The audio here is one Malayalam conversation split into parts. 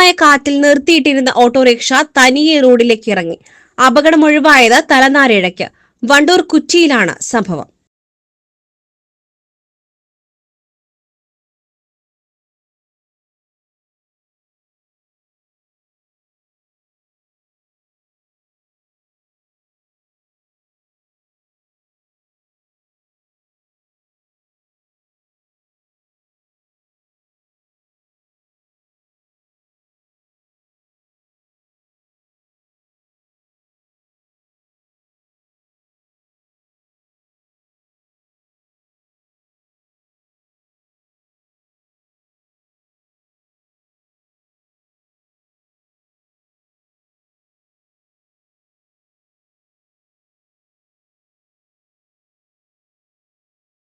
ശക്തമായ കാറ്റിൽ നിർത്തിയിട്ടിരുന്ന ഓട്ടോറിക്ഷ തനിയെ റോഡിലേക്ക് ഇറങ്ങി. അപകടമൊഴിവായത് തലനാരിഴയ്ക്ക്. വണ്ടൂർ കുറ്റിയിലാണ് സംഭവം.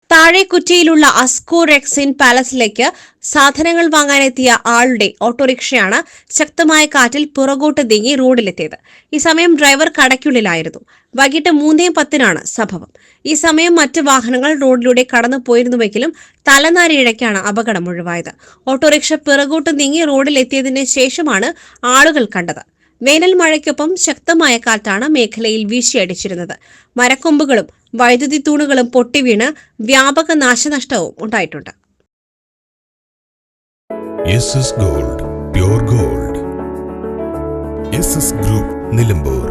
താഴെ കുറ്റിയിലുള്ള അസ്കോ റെക്സിൻ പാലസിലേക്ക് സാധനങ്ങൾ വാങ്ങാനെത്തിയ ആളുടെ ഓട്ടോറിക്ഷയാണ് ശക്തമായ കാറ്റിൽ പുറകോട്ട് നീങ്ങി റോഡിലെത്തിയത്. ഈ സമയം ഡ്രൈവർ കടയ്ക്കുള്ളിലായിരുന്നു. വൈകിട്ട് 3:10 സംഭവം. ഈ സമയം മറ്റ് വാഹനങ്ങൾ റോഡിലൂടെ കടന്നു പോയിരുന്നുവെങ്കിലും തലനാരിഴയ്ക്കാണ് അപകടം ഒഴിവായത്. ഓട്ടോറിക്ഷ പിറകോട്ട് നീങ്ങി റോഡിലെത്തിയതിന് ശേഷമാണ് ആളുകൾ കണ്ടത്. വേനൽ മഴയ്ക്കൊപ്പം ശക്തമായ കാറ്റാണ് മേഖലയിൽ വീശിയടിച്ചിരുന്നത്. മരക്കൊമ്പുകളും വൈദ്യുതി തൂണുകളും പൊട്ടിവീണ് വ്യാപക നാശനഷ്ടവും ഉണ്ടായിട്ടുണ്ട്. Gold, pure gold. Group Nilambur.